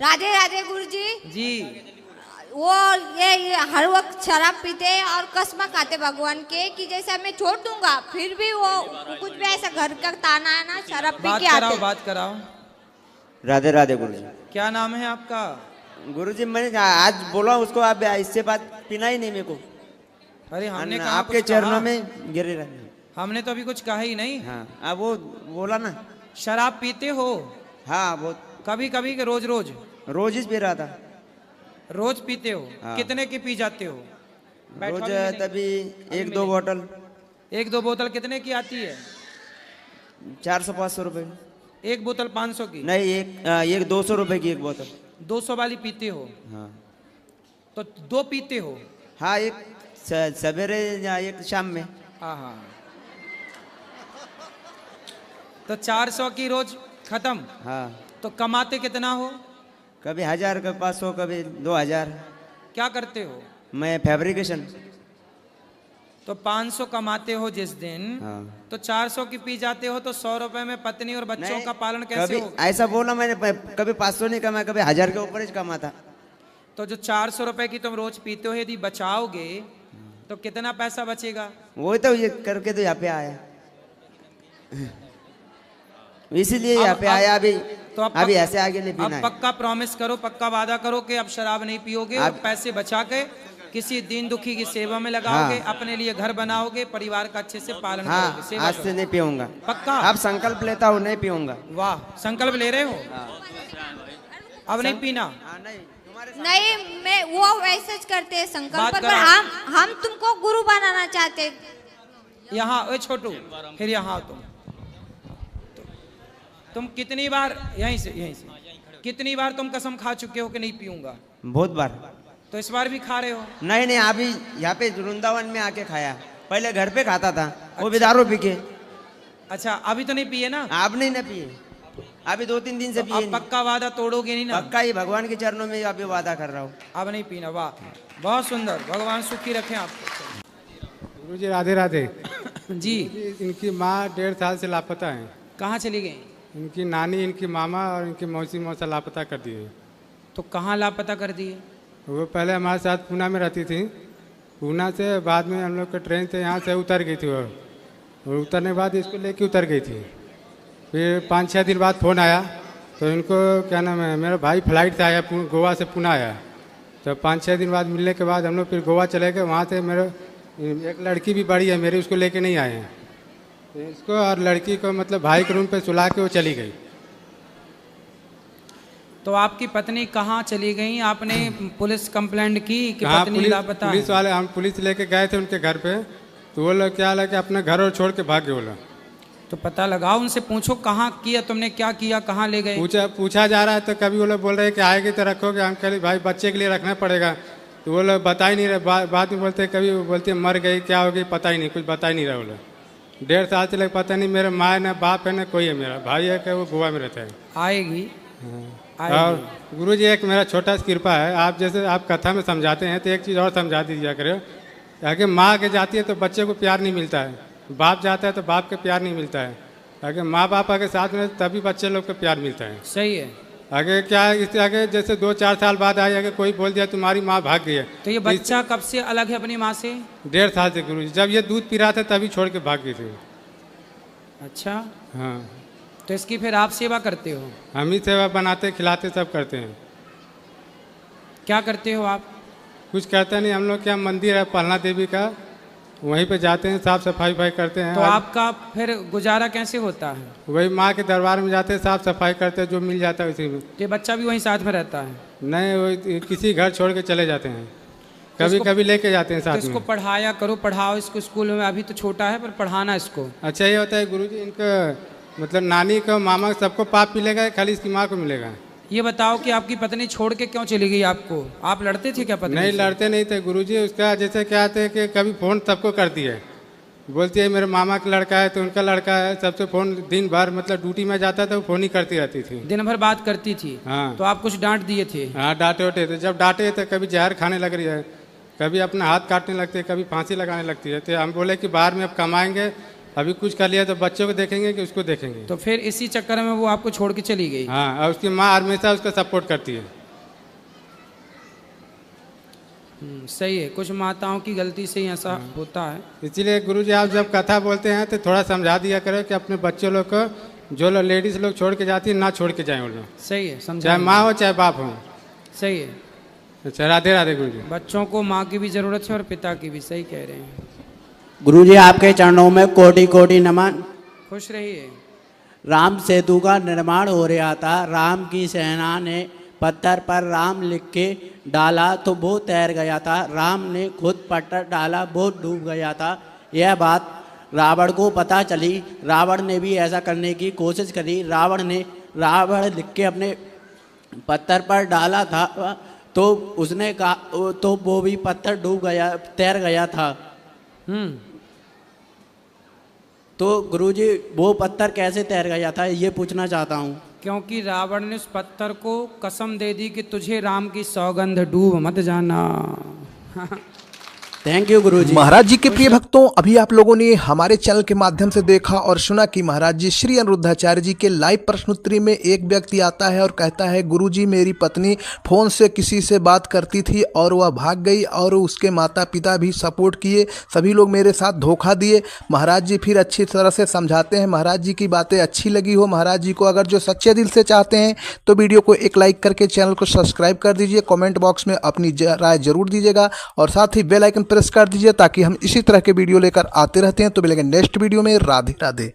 राधे राधे गुरुजी। जी। वो ये हर वक्त शराब पीते हैं और कसम खाते भगवान के कि जैसा मैं छोड़ दूंगा, फिर भी वो कुछ भी ऐसा घर का ताना है ना, शराब पी बात के कराओ, आते। बात कराओ। राधे राधे गुरुजी। क्या नाम है आपका? गुरुजी मैंने आज बोला उसको, आप इससे बात पीना ही नहीं मेरे को। अरे हमने कहा आपके कुछ चरणों कहा? में गिरे रहने। हमने तो अभी कुछ कहा ही नहीं। हाँ अब वो बोला ना। शराब पीते हो? हाँ वो कभी कभी के रोज रोज? रोज ही पी रहा था। रोज पीते हो? हाँ। कितने की पी जाते हो? बैठो रोज अभी मिलेंगे। तभी अभी एक दो मिलेंगे। बोतल। एक दो बोतल कितने की आती है? 400-500 रुपए। एक बोतल 500 की? नहीं एक 200 रुपए की एक बोतल। 200 वाली पीते हो? हाँ तो दो पीते हो? हाँ, एक सवेरे या एक शाम में। हाँ हाँ। तो 400 की रोज खत्म। हाँ तो कमाते कितना हो? कभी 1000 कभी 500 कभी 2000। क्या करते हो? मैं फैब्रिकेशन। तो 500 कमाते हो जिस दिन, हाँ। तो 400 की पी जाते हो, तो 100 रुपए में पत्नी और बच्चों नहीं, का पालन कैसे कभी हो? ऐसा बोला मैंने, कभी 500 नहीं कमाया, कभी 1000 के ऊपर ही कमाता। तो जो 400 रुपए की तुम रोज पीते हो, यदि बचाओगे तो कितना पैसा बचेगा? वही तो ये करके तो यहाँ पे आया, इसीलिए यहाँ पे आया। अभी तो अभी ऐसे आगे नहीं अब पीना है। पक्का प्रॉमिस करो, पक्का वादा करो कि अब शराब नहीं पियोगे और पैसे बचा के किसी दीन दुखी की सेवा में लगाओगे। हाँ। अपने लिए घर बनाओगे, परिवार का अच्छे से पालन हाँ करोगे, सेवा आज से करोगे। नहीं पीऊंगा। पक्का? अब संकल्प लेता हूँ, नहीं पीऊंगा। वाह, संकल्प ले रहे हो? अब नहीं पीना? नहीं, मैं वो वैसे ज करते हैं संकल्प, बात पर करो। हम तुमको गुरु बनाना चाहते हैं। यहाँ ओए छोटू, फिर यहाँ आओ तुम कितनी बार यहीं से कितनी बार तुम कसम खा चुके हो कि नहीं पीऊंगा? बहुत बार। तो इस बार भी खा रहे हो? नहीं नहीं, अभी यहाँ पे वृंदावन में आके खाया। पहले घर पे खाता था, वो भी दारू पी के। अच्छा, अभी तो नहीं पिए ना? आप नहीं ना पिए, अभी 2-3 दिन से तो पिए अब नहीं। पक्का वादा तोड़ोगे नहीं ना? पक्का ही भगवान के चरणों में अभी वादा कर रहा हूँ। अब नहीं पीना। वाह, बहुत सुंदर, भगवान सुखी रखें आपको। गुरु जी राधे राधे। जी। इनकी माँ 1.5 साल से लापता है। कहाँ चली गई? इनकी नानी, इनकी मामा और इनकी मौसी मौसा लापता कर दिए। तो कहाँ लापता कर दिए? वो पहले हमारे साथ पूना में रहती थी। पूना से बाद में हम लोग के ट्रेन से यहाँ से उतर गई थी वो, और उतरने के बाद इसको लेके उतर गई थी। फिर 5-6 दिन बाद फ़ोन आया, तो इनको क्या नाम है, मेरा भाई फ्लाइट से आया, गोवा से पूना आया। तो 5-6 दिन बाद मिलने के बाद हम लोग फिर गोवा चले गए। वहाँ से मेरे एक लड़की भी बड़ी है मेरी, उसको लेके नहीं आए हैं। तो इसको और लड़की को मतलब भाई के रूम पे सुला के वो चली गई। तो आपकी पत्नी कहाँ चली गई? आपने पुलिस कंप्लेंट की कि हाँ, पत्नी लापता है? पुलिस वाले, हम पुलिस लेके गए थे उनके घर पे, तो वो लोग क्या लगे अपने घर और छोड़ के भाग गए वो लोग। तो पता लगाओ, उनसे पूछो कहाँ किया तुमने, क्या किया, कहाँ ले गए? पूछा जा रहा है, तो कभी वो लोग बोल रहे हैं कि आएगी तो रखोगे। हम कह रहे भाई बच्चे के लिए रखना पड़ेगा, तो वो लोग बता ही नहीं रहे। बाद में बोलते कभी बोलते मर गई, क्या हो गई, पता ही नहीं, कुछ बता ही नहीं रहा वो लोग। 1.5 साल से लगे पता नहीं, मेरे माँ न बाप है न कोई है। मेरा भाई है कि वो गोवा में रहता है। आएगी। और गुरु जी एक मेरा छोटा सा कृपा है, आप जैसे आप कथा में समझाते हैं तो एक चीज़ और समझा दीजिए करो। आगे माँ आगे जाती है तो बच्चे को प्यार नहीं मिलता है, बाप जाता है तो बाप के प्यार नहीं मिलता है। आगे माँ बाप आगे साथ में तभी बच्चे लोग को प्यार मिलता है। सही है। आगे क्या है, इससे आगे जैसे 2-4 साल बाद आए, अगर कोई बोल दिया तुम्हारी माँ भाग गई है, तो ये बच्चा कब से अलग है अपनी माँ से? 1.5 साल से गुरु जी, जब ये दूध पी रहा था तभी छोड़ के भाग गई थी। अच्छा, हाँ, तो इसकी फिर आप सेवा करते हो? हम ही सेवा बनाते खिलाते सब करते हैं। क्या करते हो आप? कुछ करते नहीं, हम लोग क्या मंदिर है पलना देवी का, वहीं पे जाते हैं, साफ सफाई करते हैं। तो आपका फिर गुजारा कैसे होता है? वही माँ के दरबार में जाते हैं, साफ सफाई करते हैं, जो मिल जाता है उसी में। ये बच्चा भी वहीं साथ में रहता है? नहीं, वो किसी घर छोड़ के चले जाते हैं, कभी कभी लेके जाते हैं तो साथ इसको में। पढ़ाया करो, पढ़ाओ इसको स्कूल में, अभी तो छोटा है पर पढ़ाना इसको। अच्छा ये होता है गुरुजी, इनका मतलब नानी को मामा सबको पाप मिलेगा, खाली इसकी माँ को मिलेगा? ये बताओ कि आपकी पत्नी छोड़ के क्यों चली गई आपको? आप लड़ते थे क्या पत्नी नहीं से? लड़ते नहीं थे गुरुजी। उसका जैसे क्या थे कि कभी फ़ोन सबको करती है, बोलती है मेरे मामा का लड़का है तो उनका लड़का है, सबसे फ़ोन दिन भर, मतलब ड्यूटी में जाता था वो फ़ोन ही करती रहती थी, दिन भर बात करती थी। हाँ। तो आप कुछ डांट दिए थे? हाँ डांटे उठे थे, जब डांटे तो कभी जहर खाने लग रही है, कभी अपना हाथ काटने लगती है, कभी फांसी लगाने लगती है। तो हम बोले कि बाहर में अब कमाएंगे, अभी कुछ कर लिया तो बच्चों को देखेंगे कि उसको देखेंगे। तो फिर इसी चक्कर में वो आपको छोड़ के चली गई। हाँ, और उसकी माँ हमेशा उसका सपोर्ट करती है। सही है, कुछ माताओं की गलती से ही ऐसा होता है। इसीलिए गुरुजी आप जब कथा बोलते हैं तो थोड़ा समझा दिया करो कि अपने बच्चे लोग को जो लेडीज लोग छोड़ के जाती है ना छोड़ के जाए वो लोग। सही है, समझा। चाहे माँ हो चाहे बाप हो। सही है। अच्छा, राधे राधे गुरुजी। बच्चों को माँ की भी जरूरत है और पिता की भी। सही कह रहे हैं गुरुजी, आपके चरणों में कोटि कोटि नमन। खुश रहिए। राम सेतु का निर्माण हो रहा था। राम की सेना ने पत्थर पर राम लिख के डाला तो वो तैर गया था। राम ने खुद पत्थर डाला, वो डूब गया था। यह बात रावण को पता चली। रावण ने भी ऐसा करने की कोशिश करी। रावण लिख के अपने पत्थर पर डाला था तो उसने कहा तो वो भी पत्थर डूब गया, तैर गया था। तो गुरुजी वो पत्थर कैसे तैर गया था ये पूछना चाहता हूँ। क्योंकि रावण ने उस पत्थर को कसम दे दी कि तुझे राम की सौगंध डूब मत जाना। थैंक यू गुरुजी। महाराज जी के प्रिय भक्तों, अभी आप लोगों ने हमारे चैनल के माध्यम से देखा और सुना कि महाराज जी श्री अनिरुद्धाचार्य जी के लाइव प्रश्नोत्तरी में एक व्यक्ति आता है और कहता है, गुरुजी मेरी पत्नी फोन से किसी से बात करती थी और वह भाग गई और उसके माता पिता भी सपोर्ट किए, सभी लोग मेरे साथ धोखा दिए। महाराज जी फिर अच्छी तरह से समझाते हैं। महाराज जी की बातें अच्छी लगी हो महाराज जी को, अगर जो सच्चे दिल से चाहते हैं तो वीडियो को एक लाइक करके चैनल को सब्सक्राइब कर दीजिए। कॉमेंट बॉक्स में अपनी राय जरूर दीजिएगा और साथ ही बेल आइकन प्रेस कर दीजिए ताकि हम इसी तरह के वीडियो लेकर आते रहते हैं। तो मिलेंगे नेक्स्ट वीडियो में। राधे राधे।